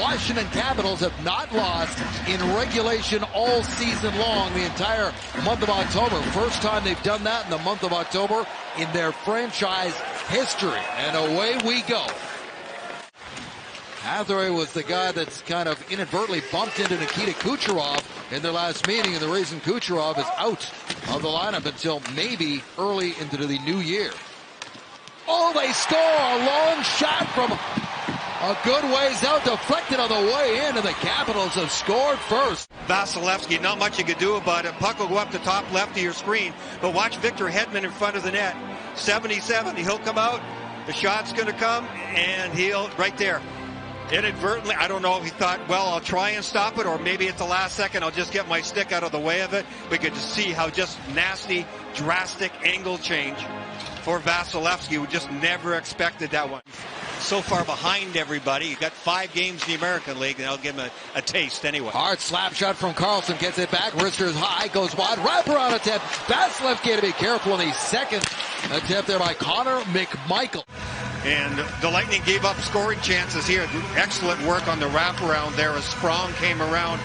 Washington Capitals have not lost in regulation all season long, the entire month of October. First time they've done that in the month of October in their franchise history. And away we go. Hathaway was the guy that's kind of inadvertently bumped into Nikita Kucherov in their last meeting, and the reason Kucherov is out of the lineup until maybe early into the new year. Oh, they score! A long shot from a good ways out, deflected on the way in, and the Capitals have scored first. Vasilevsky, not much you could do about it. Puck will go up the top left of your screen, but watch Victor Hedman in front of the net. 77, he'll come out, the shot's going to come, and he'll, right there. Inadvertently, I don't know if he thought, well, I'll try and stop it, or maybe at the last second I'll just get my stick out of the way of it. We could just see how just nasty, drastic angle change for Vasilevsky. We just never expected that one. So far behind everybody. You got 5 games in the American League, and I'll give him a taste anyway. Hard slap shot from Carlson, gets it back, wristers high, goes wide, wraparound attempt. Vasilevsky to be careful in the second attempt there by Connor McMichael. And the Lightning gave up scoring chances here. Excellent work on the wraparound there as Sprong came around.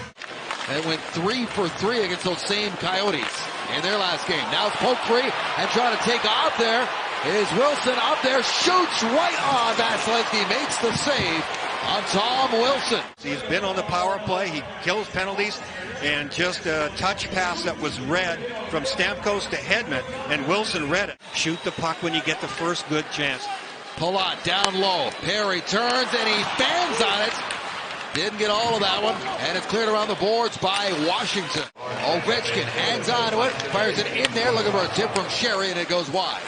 They went 3 for 3 against those same Coyotes in their last game. Now it's poke free and trying to take off there is Wilson up there, shoots right on Vasilevsky, makes the save on Tom Wilson. He's been on the power play, he kills penalties, and just a touch pass that was read from Stamkos to Hedman, and Wilson read it. Shoot the puck when you get the first good chance. Palat down low, Perry turns and he fans on it. Didn't get all of that one, and it's cleared around the boards by Washington. Ovechkin hangs on to it, fires it in there, looking for a tip from Sherry, and it goes wide.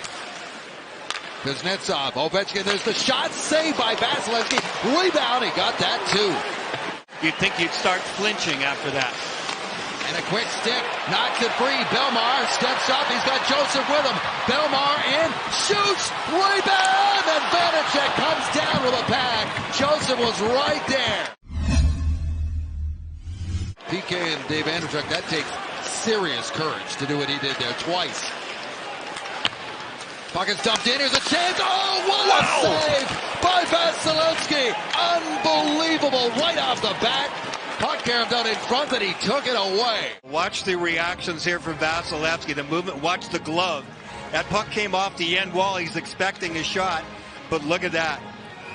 Kuznetsov, Ovechkin, there's the shot, saved by Vasilevsky. Rebound, he got that too. You'd think you'd start flinching after that. And a quick stick, knocks it free. Belmar steps up, he's got Joseph with him. Belmar in, shoots, rebound, and Vanacek comes down with a pack. Joseph was right there. PK and Dave Andrzejczyk, that takes serious courage to do what he did there twice. Puck is dumped in, here's a chance, oh, what a save by Vasilevsky. Unbelievable, right off the bat. Puck came down in front and he took it away. Watch the reactions here from Vasilevsky, the movement, watch the glove. That puck came off the end wall, he's expecting a shot, but look at that.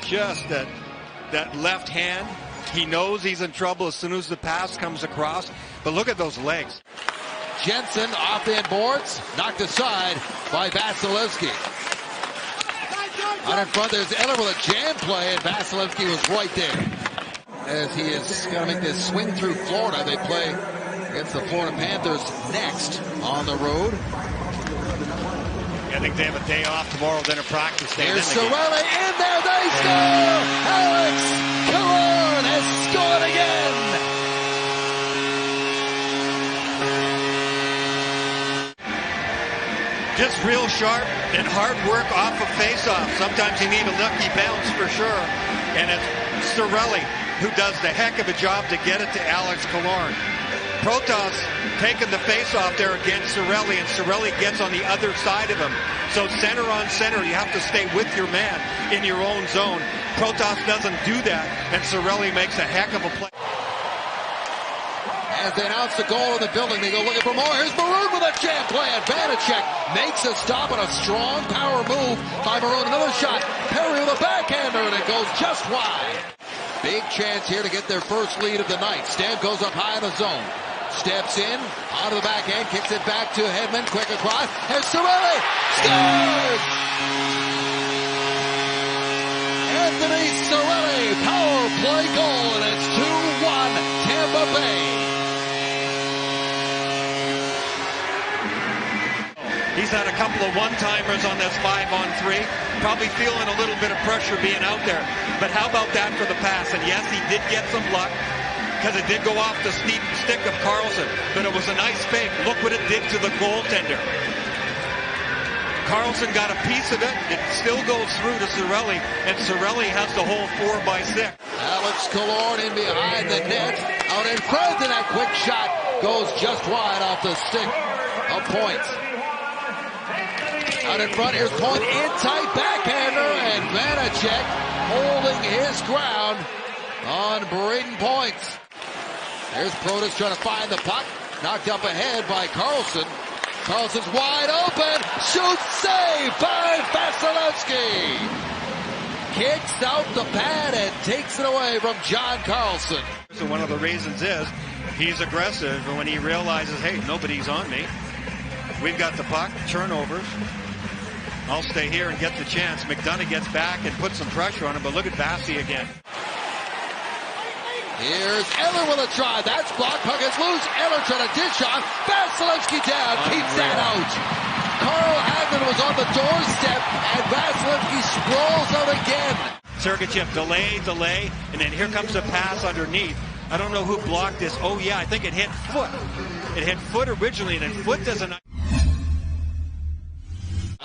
Just that left hand, he knows he's in trouble as soon as the pass comes across, but look at those legs. Jensen off the end boards, knocked aside by Vasilevsky. Out in front, there's Eller with a jam play, and Vasilevsky was right there. As he is going to make this swing through Florida, they play against the Florida Panthers next on the road. Yeah, I think they have a day off tomorrow, then a practice day. Here's Cirelli in there, they score! Alex Killorn has scored again! Just real sharp and hard work off of face-off. Sometimes you need a lucky bounce for sure. And it's Cirelli who does the heck of a job to get it to Alex Killorn. Protas taking the face-off there against Cirelli, and Cirelli gets on the other side of him. So center on center, you have to stay with your man in your own zone. Protas doesn't do that, and Cirelli makes a heck of a play. As they announce the goal in the building, they go looking for more. Here's Maroon with a jam play, and Vanacek makes a stop on a strong power move by Maroon. Another shot, Perry with a backhander, and it goes just wide. Big chance here to get their first lead of the night. Stamp goes up high in the zone. Steps in, onto the backhand, kicks it back to Hedman, quick across. Here's Cirelli, scores! Anthony Cirelli, power play goal, and it's 2-1 Tampa Bay. He's had a couple of one-timers on this 5-on-3. Probably feeling a little bit of pressure being out there. But how about that for the pass? And yes, he did get some luck because it did go off the steep stick of Carlson. But it was a nice fake. Look what it did to the goaltender. Carlson got a piece of it. It still goes through to Cirelli, and Cirelli has the whole 4x6. Alex Killorn in behind the net. Out in front, and that quick shot goes just wide off the stick of Point. Out in front, here's Point in tight, backhander, and Vanacek holding his ground. on Braden points. There's Protas trying to find the puck. Knocked up ahead by Carlson. Carlson's wide open. Shoots, save by Vasilevsky. Kicks out the pad and takes it away from John Carlson. So one of the reasons is he's aggressive, and when he realizes, hey, nobody's on me. We've got the puck, turnovers. I'll stay here and get the chance. McDonough gets back and puts some pressure on him, but look at Vasi again. Here's Eller with a try. That's blocked. Puck is loose. Eller trying to dish on. Vasilevsky down. Keeps that out. Carl Hagelin was on the doorstep, and Vasilevsky sprawls out again. Sergachev delay, and then here comes a pass underneath. I don't know who blocked this. Oh, yeah, I think it hit Foot. It hit Foot originally, and then Foot doesn't.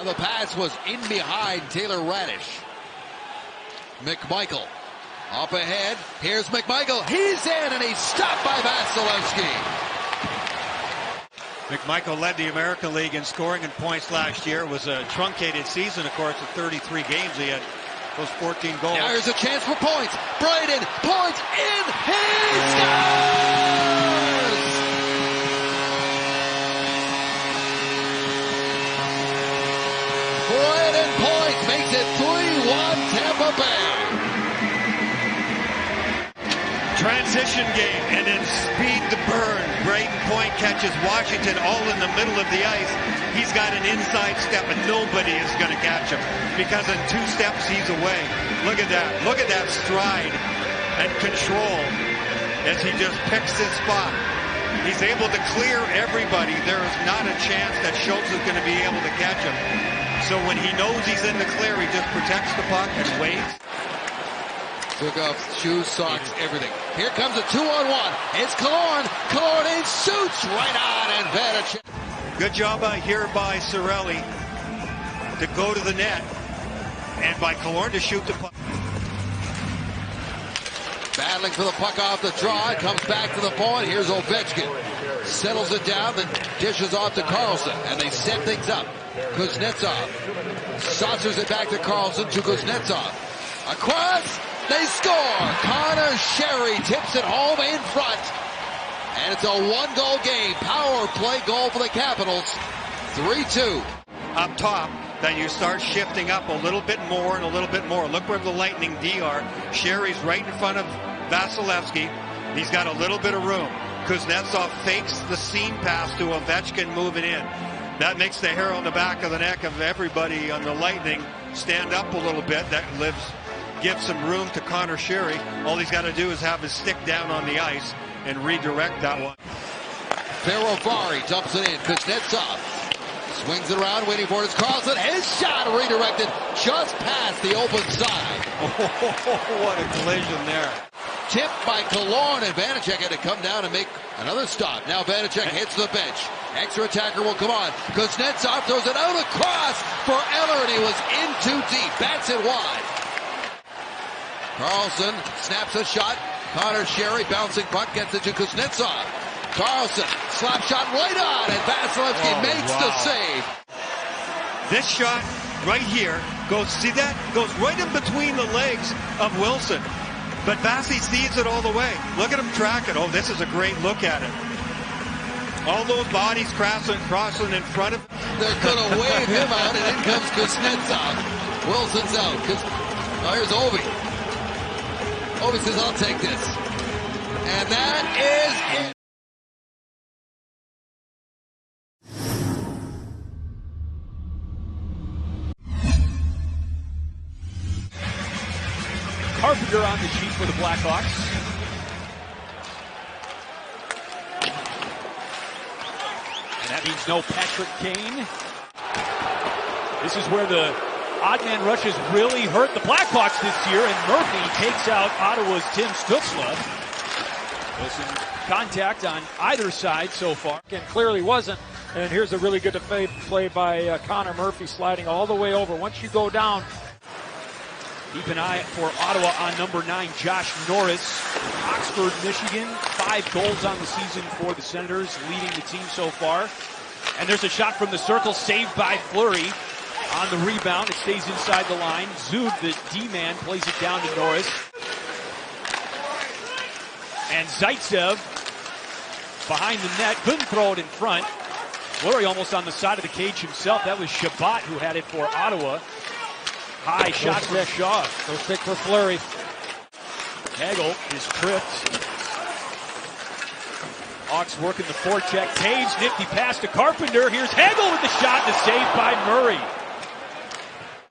The pass was in behind Taylor Radish. McMichael up ahead. Here's McMichael. He's in, and he's stopped by Vasilevsky. McMichael led the American League in scoring and points last year. It was a truncated season, of course, of 33 games. He had those 14 goals. Now here's a chance for points. Braden, points in. He scores! Braden points makes it 3-1 Tampa Bay. Transition game, and then speed to burn. Braden Point catches Washington all in the middle of the ice. He's got an inside step, and nobody is going to catch him because in 2 steps he's away. Look at that. Look at that stride and control as he just picks his spot. He's able to clear everybody. There is not a chance that Schultz is going to be able to catch him. So when he knows he's in the clear, he just protects the puck and waits. Took off shoes, socks, everything. Here comes a 2-on-1. It's Killorn. Killorn in, shoots right on, and Vanacek. Good job here by Cirelli to go to the net, and by Killorn to shoot the puck. Battling for the puck off the draw. It comes back to the point. Here's Ovechkin. Settles it down, then dishes off to Carlson, and they set things up. Kuznetsov saucers it back to Carlson, to Kuznetsov. Across. They score! Connor Sherry tips it home in front. And it's a 1-goal game. Power play goal for the Capitals. 3-2. Up top, then you start shifting up a little bit more and a little bit more. Look where the Lightning D are. Sherry's right in front of Vasilevsky. He's got a little bit of room. Kuznetsov fakes the seam pass to Ovechkin moving in. That makes the hair on the back of the neck of everybody on the Lightning stand up a little bit. That gives some room to Connor Sherry. All he's got to do is have his stick down on the ice and redirect that one. Ferrovari dumps it in. Kuznetsov swings it around, waiting for it. It's Carlson. His shot redirected just past the open side. Oh, what a collision there. Tipped by Killorn, and Vanacek had to come down and make another stop. Now Vanacek hits the bench. Extra attacker will come on. Kuznetsov throws it out across for Eller, and he was in too deep. Bats it wide. Carlson snaps a shot. Connor Sherry bouncing puck, gets it to Kuznetsov. Carlson, slap shot right on, and Vasilevsky makes the save. This shot right here goes, see that? Goes right in between the legs of Wilson. But Vasi sees it all the way. Look at him track it. Oh, this is a great look at it. All those bodies crossing in front of him. They're going to wave him out, and in comes Kuznetsov. Wilson's out. Oh, here's Ovi. Ovi says, I'll take this. And that is it. Carpenter on the sheet for the Blackhawks. And that means no Patrick Kane. This is where the odd man rushes really hurt the Blackhawks this year, and Murphy takes out Ottawa's Tim Stützle. There's some contact on either side so far. And clearly wasn't. And here's a really good play by Connor Murphy, sliding all the way over. Once you go down, keep an eye for Ottawa on number 9, Josh Norris. Oxford, Michigan, 5 goals on the season for the Senators, leading the team so far. And there's a shot from the circle, saved by Fleury. On the rebound, it stays inside the line. Zub, the D-man, plays it down to Norris. And Zaitsev behind the net, couldn't throw it in front. Fleury almost on the side of the cage himself. That was Shabbat who had it for Ottawa. High shot from Shaw. No stick for Fleury. Hagel is tripped. Hawks working the forecheck. Taves, nifty pass to Carpenter. Here's Hagel with the shot, the save by Murray.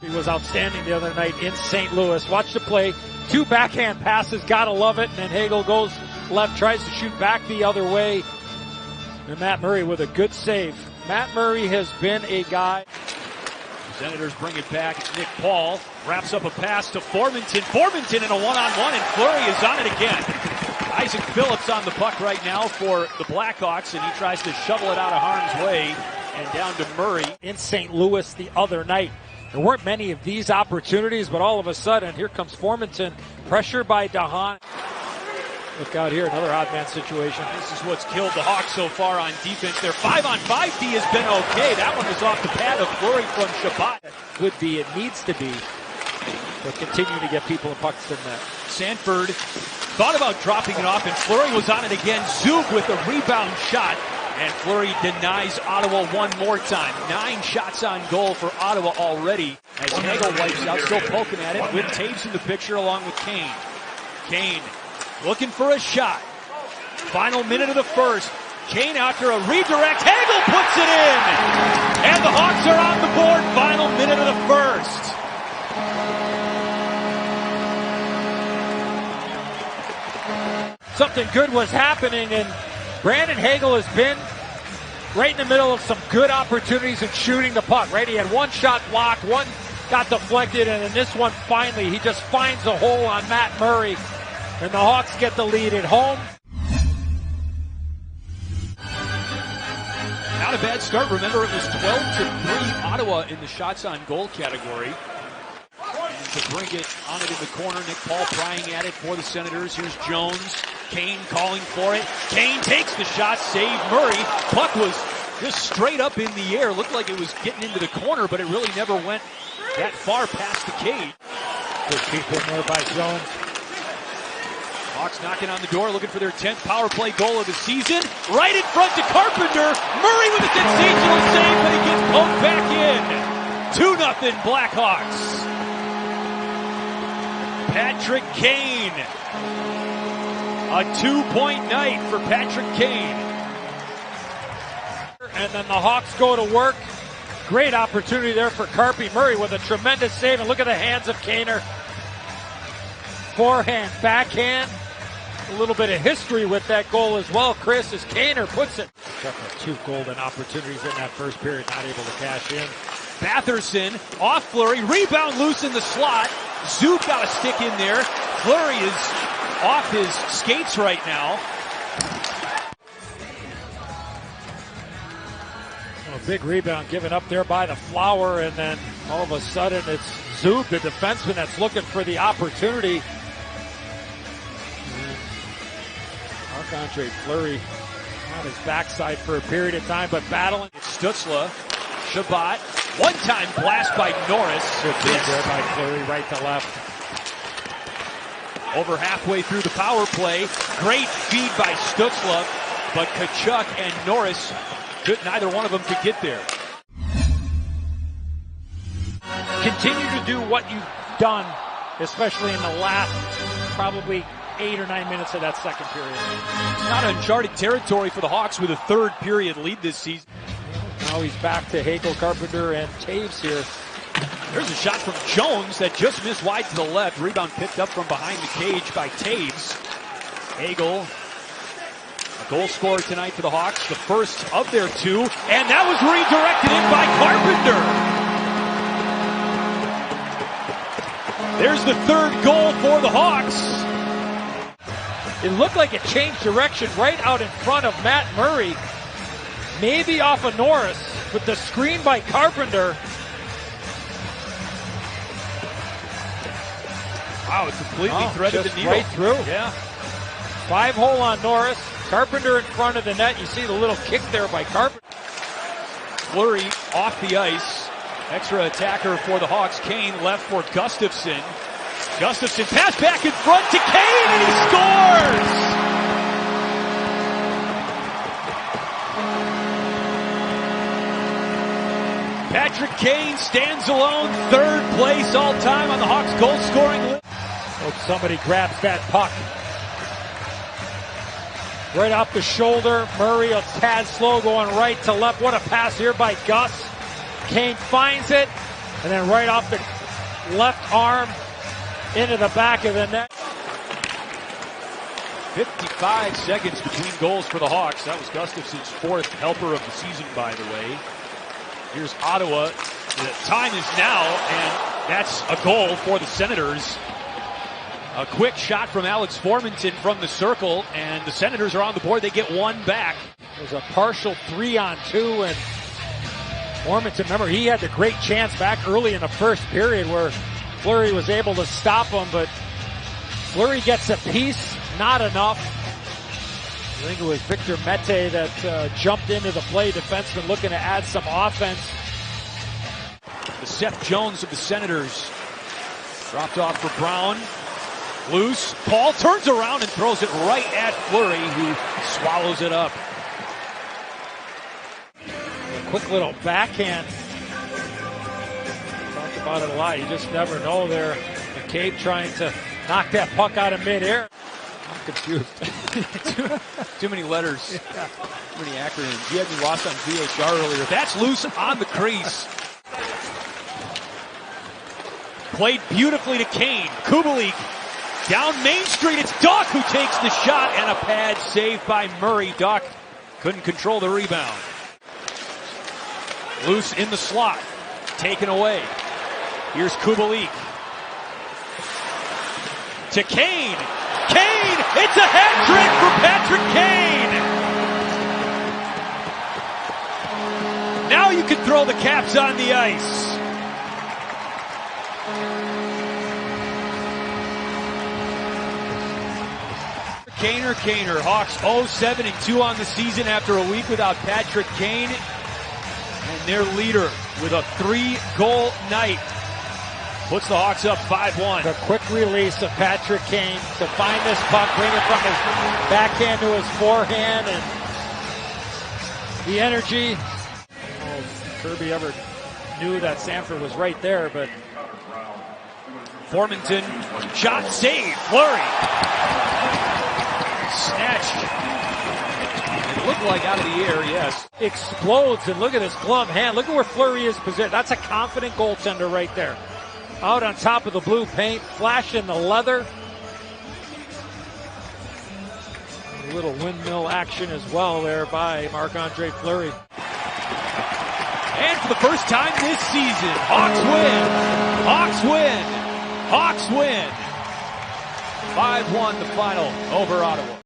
He was outstanding the other night in St. Louis. Watch the play. 2 backhand passes, gotta love it. And then Hagel goes left, tries to shoot back the other way. And Matt Murray with a good save. Matt Murray has been a guy. Senators bring it back. It's Nick Paul. Wraps up a pass to Formanton. Formanton in a one-on-one, and Fleury is on it again. Isaac Phillips on the puck right now for the Blackhawks, and he tries to shovel it out of harm's way and down to Murray. In St. Louis the other night. There weren't many of these opportunities, but all of a sudden, here comes Formanton. Pressure by DeHaan. Look out here, another odd man situation. This is what's killed the Hawks so far on defense. Their 5-on-5 D has been okay. That one was off the pad of Fleury from Shabbat. Could be, it needs to be. But continue to get people in pucks in net. Sanford thought about dropping it off, and Fleury was on it again. Zug with a rebound shot, and Fleury denies Ottawa one more time. 9 shots on goal for Ottawa already. As Hagel wipes out, still poking at it with Taves in the picture along with Kane. Kane looking for a shot. Final minute of the first. Kane after a redirect. Hagel puts it in! And the Hawks are on the board. Final minute of the first. Something good was happening, and Brandon Hagel has been right in the middle of some good opportunities in shooting the puck, right? He had 1 shot blocked, 1 got deflected, and in this one, finally, he just finds a hole on Matt Murray, and the Hawks get the lead at home. Not a bad start. Remember, it was 12-3 Ottawa in the shots on goal category. And to bring it on it in the corner, Nick Paul prying at it for the Senators. Here's Jones. Kane calling for it. Kane takes the shot, save Murray. Puck was just straight up in the air. Looked like it was getting into the corner, but it really never went that far past the cage. Good keep in there by Jones. Hawks knocking on the door, looking for their 10th power play goal of the season. Right in front to Carpenter. Murray with a sensational save, but he gets poked back in. 2-0 Blackhawks. Patrick Kane. A 2-point night for Patrick Kane. And then the Hawks go to work. Great opportunity there for Carpy. Murray with a tremendous save. And look at the hands of Kaner. Forehand, backhand. A little bit of history with that goal as well, Chris, as Kaner puts it. 2 golden opportunities in that first period, not able to cash in. Batherson off Fleury, rebound loose in the slot. Zook got a stick in there. Fleury is off his skates right now. A big rebound given up there by the Flower, and then all of a sudden it's Zook, the defenseman, that's looking for the opportunity. Marc-Andre Fleury on his backside for a period of time, but battling. It's Stützle, Shabbat, one-time blast by Norris. Good feed there by Fleury, right to left. Over halfway through the power play, great feed by Stützle, but Tkachuk and Norris, neither one of them could get there. Continue to do what you've done, especially in the last probably 8 or 9 minutes of that second period. It's not uncharted territory for the Hawks with a 3rd period lead this season. Now he's back to Hagel, Carpenter, and Taves here. There's a shot from Jones that just missed wide to the left. Rebound picked up from behind the cage by Taves. Hagel, a goal scorer tonight for the Hawks, the first of their 2, and that was redirected in by Carpenter. There's the 3rd goal for the Hawks. It looked like it changed direction right out in front of Matt Murray. Maybe off of Norris, with the screen by Carpenter. Wow, it completely threaded the needle. Right through. Yeah. 5-hole on Norris. Carpenter in front of the net. You see the little kick there by Carpenter. Fleury off the ice. Extra attacker for the Hawks. Kane left for Gustafsson. Gustafsson pass back in front to Kane, and he scores! Patrick Kane stands alone, third place all time on the Hawks goal scoring list. Hope somebody grabs that puck. Right off the shoulder, Murray, a tad slow going right to left. What a pass here by Gus. Kane finds it, and then right off the left arm into the back of the net. 55 seconds between goals for the Hawks. That was Gustafson's fourth helper of the season, by the way. Here's Ottawa. The time is now, and that's a goal for the Senators. A quick shot from Alex Formanton from the circle, and the Senators are on the board. They get one back. It was a partial 3-on-2, and Formanton, remember, he had the great chance back early in the first period where Fleury was able to stop him, but Fleury gets a piece, not enough. I think it was Victor Mete that jumped into the play, defenseman looking to add some offense. The Seth Jones of the Senators dropped off for Brown. Loose. Paul turns around and throws it right at Fleury, who swallows it up. A quick little backhand. Talked about it a lot. You just never know there. McCabe trying to knock that puck out of midair. I'm confused. too many letters. Yeah. Too many acronyms. You had me lost on VHR earlier. That's loose on the crease. Played beautifully to Kane. Kubalik down Main Street. It's Duck who takes the shot, and a pad saved by Murray. Duck couldn't control the rebound. Loose in the slot. Taken away. Here's Kubalik. To Kane. Kane! It's a hat trick for Patrick Kane! Now you can throw the Caps on the ice. Kaner. Hawks 0-7-2 on the season after a week without Patrick Kane. And their leader with a 3-goal night puts the Hawks up 5-1. The quick release of Patrick Kane to find this puck, bring it from his backhand to his forehand, and the energy. I don't know if Kirby ever knew that Sanford was right there, but Formanton, shot saved, Fleury. Snatched. It looked like out of the air, yes. Explodes, and look at his glove hand. Look at where Fleury is positioned. That's a confident goaltender right there. Out on top of the blue paint, flashing the leather. A little windmill action as well there by Marc-Andre Fleury. And for the first time this season, Hawks win. Hawks win. Hawks win. 5-1 the final over Ottawa.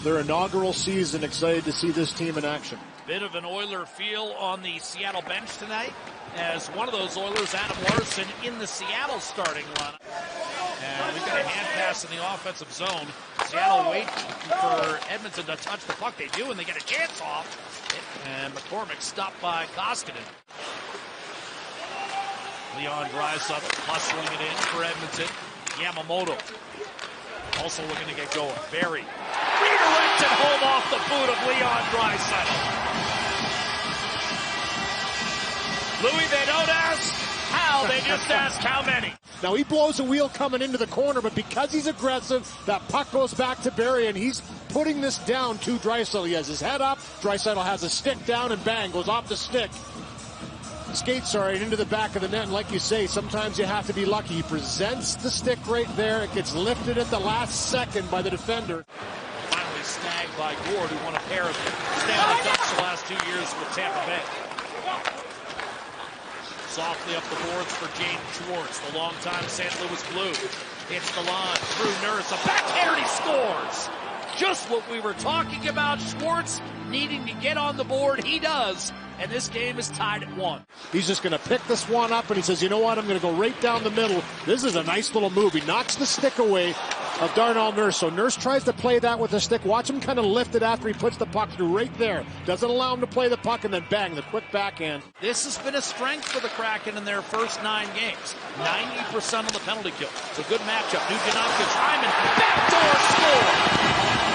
Their inaugural season, excited to see this team in action. Bit of an Oiler feel on the Seattle bench tonight, as one of those Oilers, Adam Larson, in the Seattle starting lineup. And we've got a hand pass in the offensive zone. Seattle waits for Edmonton to touch the puck. They do, and they get a chance off. And McCormick stopped by Koskinen. Leon Draisaitl hustling it in for Edmonton. Yamamoto also looking to get going. Barry redirected home off the boot of Leon Draisaitl. Louis, they don't ask how, they just ask how many. Now he blows a wheel coming into the corner, but because he's aggressive, that puck goes back to Barry, and he's putting this down to Draisaitl. He has his head up, Draisaitl has a stick down, and bang, goes off the stick. Skates right into the back of the net, and like you say, sometimes you have to be lucky. He presents the stick right there. It gets lifted at the last second by the defender. Finally snagged by Gord, who won a pair of Stanley Cups the last 2 years with Tampa Bay. Softly up the boards for Jaden Schwartz, the longtime St. Louis Blue. Hits the line, Drew Nurse, a backhand, he scores! Just what we were talking about, Schwartz needing to get on the board, he does. And this game is tied at 1. He's just going to pick this one up, and he says, you know what, I'm going to go right down the middle. This is a nice little move. He knocks the stick away, of Darnell Nurse. So Nurse tries to play that with the stick. Watch him kind of lift it after he puts the puck through right there. Doesn't allow him to play the puck, and then bang, the quick backhand. This has been a strength for the Kraken in their first 9 games. 90% on the penalty kill. It's a good matchup. Nugent Hopkins, Hyman, backdoor score!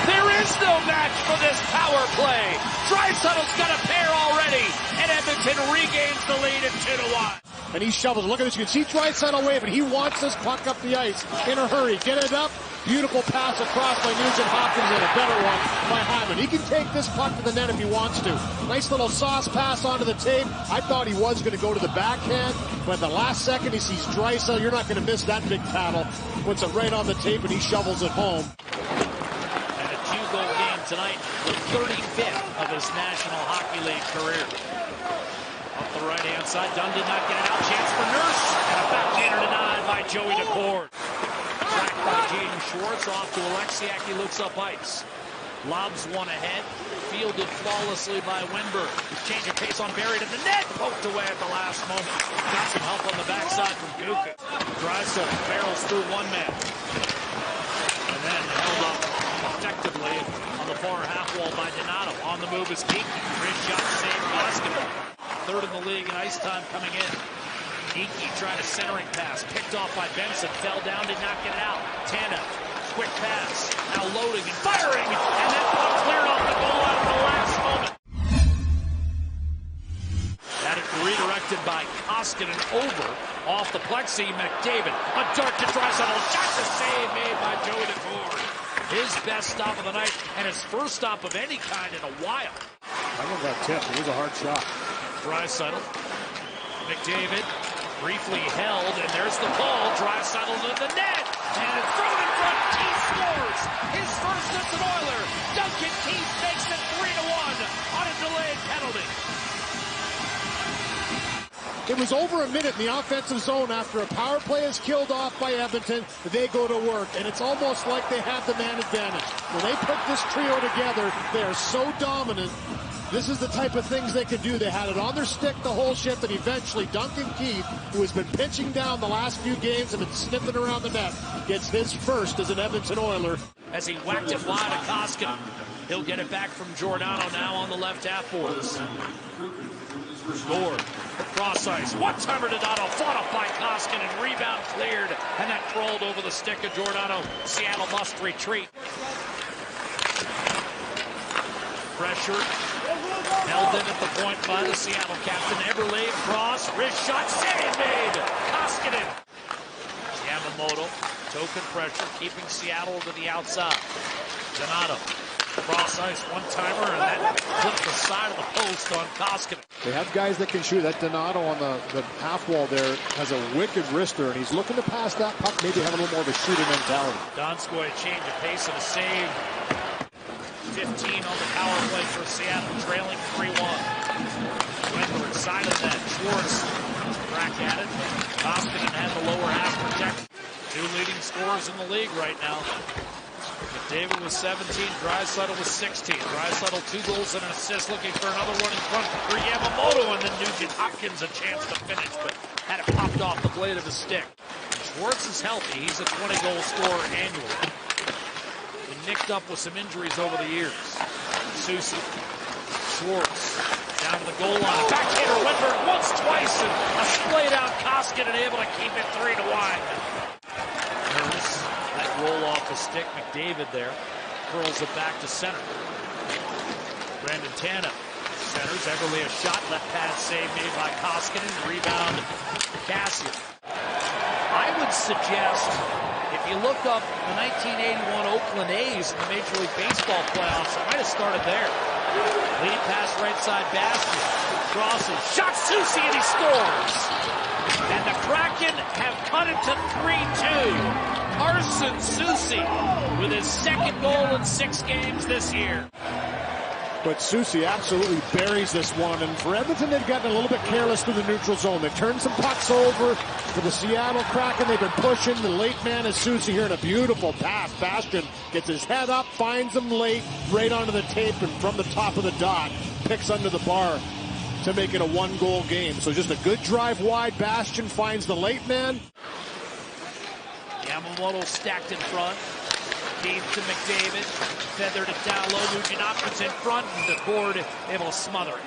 There is no match for this power play. Draisaitl's got a pair already, and Edmonton regains the lead at 2-1. And he shovels. Look at this. You can see Draisaitl waving. He wants this puck up the ice in a hurry. Get it up. Beautiful pass across by Nugent Hopkins, and a better one by Hyman. He can take this puck to the net if he wants to. Nice little sauce pass onto the tape. I thought he was going to go to the backhand, but at the last second he sees Draisaitl. You're not going to miss that big paddle. Puts it right on the tape, and he shovels it home. And a 2-goal game tonight, the 35th of his National Hockey League career. Up the right-hand side, Dunn did not get it out. Chance for Nurse, and a backhander denied by Joey Daccord. Tracked by Jaden Schwartz, off to Alexiak. He looks up ice. Lobs one ahead, fielded flawlessly by Wenberg. Change of pace on Barry to the net, poked away at the last moment. Got some help on the backside from Guka. Draisaitl barrels through one man. And then held up effectively on the far half wall by Donato. On the move is Geeky. Great shot, save basketball. Third in the league in ice time coming in. Geeky tried a centering pass, picked off by Benson, fell down, did not get it out. Tanev, quick pass, now loading and firing, and that puck cleared off the goal line at the last moment. That is redirected by Koskinen over, off the plexi, McDavid. A dart to Draisaitl, shot to save made by Joey Daccord. His best stop of the night, and his first stop of any kind in a while. I love that tip. It was a hard shot. Draisaitl, McDavid, briefly held, and there's the ball. Draisaitl to the net, and it's thrown in front. Keith scores his first as an Oiler. Duncan Keith makes it 3-1 on a delayed penalty. It was over a minute in the offensive zone after a power play is killed off by Edmonton. They go to work, and it's almost like they have the man advantage. When they put this trio together, they are so dominant. This is the type of things they can do. They had it on their stick the whole shift, and eventually Duncan Keith, who has been pitching down the last few games and been sniffing around the net, gets his first as an Edmonton Oiler. As he whacked it wide to Koskinen. He'll get it back from Giordano now on the left half boards. Gord, cross ice, one-timer Donato, fought up by Koskinen, rebound cleared, and that crawled over the stick of Giordano. Seattle must retreat. Pressure, held in at the point by the Seattle captain. Eberle, cross, wrist shot, save made. Koskinen. Yamamoto, token pressure, keeping Seattle to the outside. Donato, cross ice, one-timer, and that clipped the side of the post on Koskinen. They have guys that can shoot. That Donato on the half wall there has a wicked wrister, and he's looking to pass that puck, maybe have a little more of a shooter mentality. Donskoy, change of pace and a save. 15 on the power play for Seattle, trailing 3-1. Wenberg inside of that. Schwartz crack at it. Koskinen had the lower half protected. 2 leading scorers in the league right now. McDavid was 17, Draisaitl was 16. Draisaitl 2 goals and an assist, looking for another one in front for Yamamoto, and then Nugent Hopkins a chance to finish, but had it popped off the blade of his stick. Schwartz is healthy. He's a 20-goal scorer annually. Been nicked up with some injuries over the years. Soucy, Schwartz, down to the goal line. Backhander Wenberg once, twice, and a splayed out Koskinen able to keep it 3-1. There's that roll off the stick. McDavid there curls it back to center. Brandon Tanev centers. Eberle a shot. Left pad save made by Koskinen. Rebound Cassian. I would suggest, if you look up the 1981 Oakland A's in the Major League Baseball playoffs, it might have started there. Lead pass right side Bastian. Crosses. Shot Soucy, and he scores. And the Kraken have cut it to 3-2. Arsen Soucy with his 2nd goal in 6 games this year. But Soucy absolutely buries this one. And for Edmonton, they've gotten a little bit careless through the neutral zone. They've turned some pucks over. For the Seattle Kraken, they've been pushing. The late man is Soucy here in a beautiful pass. Bastian gets his head up, finds him late, right onto the tape, and from the top of the dot, picks under the bar to make it a 1-goal game. So just a good drive wide. Bastian finds the late man. Yamamoto stacked in front. Deep to McDavid. Feathered it down low. Nugent Hopkins in front. And DeCord able to smother it.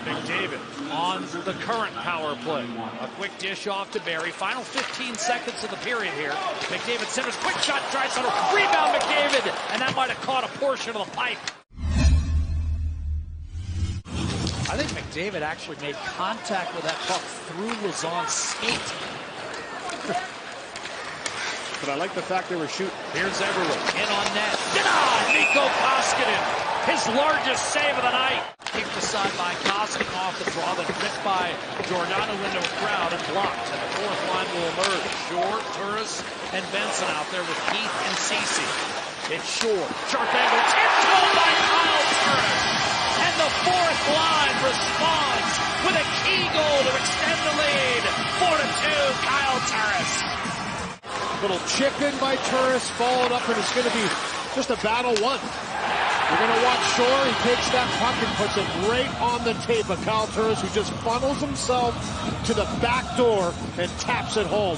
McDavid on the current power play. A quick dish off to Barrie. Final 15 seconds of the period here. McDavid centers. Quick shot. Draisaitl. Rebound McDavid. And that might have caught a portion of the pipe. I think McDavid actually made contact with that puck through Lauzon's skate. But I like the fact they were shooting. Here's Everwood in on net. Denied! Mikko Koskinen, his largest save of the night. Kicked aside by Koskinen off the draw, then ripped by Giordano into a crowd and blocked. And the fourth line will emerge. Shore, Turris, and Benson out there with Keith and Ceci. It's Shore. Sharp angle. Tiptoed by Kyle Turris. And the fourth line responds with a key goal to extend the lead. 4-2, Kyle Turris. Little chip in by Turris, followed up, and it's going to be just a battle one. We're going to watch Shore. He takes that puck and puts it right on the tape of Kyle Turris, who just funnels himself to the back door and taps it home.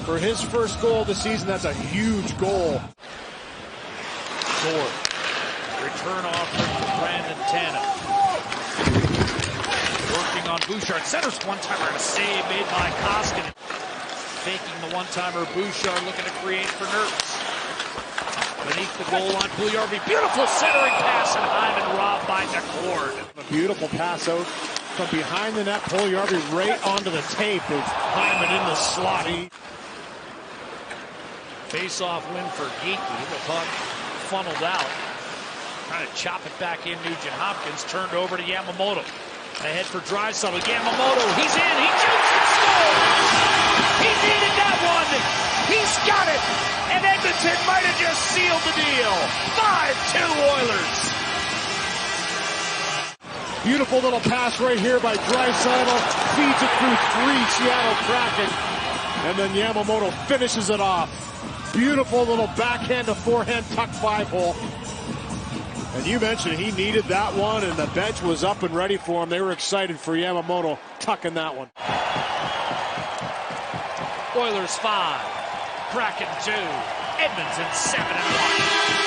For his first goal of the season, that's a huge goal. Shore. Return offering to Brandon Tanev. Working on Bouchard. Centers one-timer and a save made by Koskinen. Faking the one-timer, Bouchard looking to create for Nurse. Beneath the goal line, Puljujarvi. Beautiful centering pass, and Hyman robbed by DeCord. A beautiful pass out from behind the net. Puljujarvi right onto the tape. It's Hyman in the slot. Face-off win for Geeky. The puck funneled out. Trying to chop it back in. Nugent Hopkins turned over to Yamamoto. Ahead for Draisaitl. Yamamoto, he's in. He shoots and scores! He needed that one. He's got it. And Edmonton might have just sealed the deal. 5-2 Oilers. Beautiful little pass right here by Draisaitl. Feeds it through three Seattle Kraken. And then Yamamoto finishes it off. Beautiful little backhand to forehand tuck 5-hole. And you mentioned he needed that one, and the bench was up and ready for him. They were excited for Yamamoto tucking that one. Oilers 5, Kraken 2, Edmonton 7-1.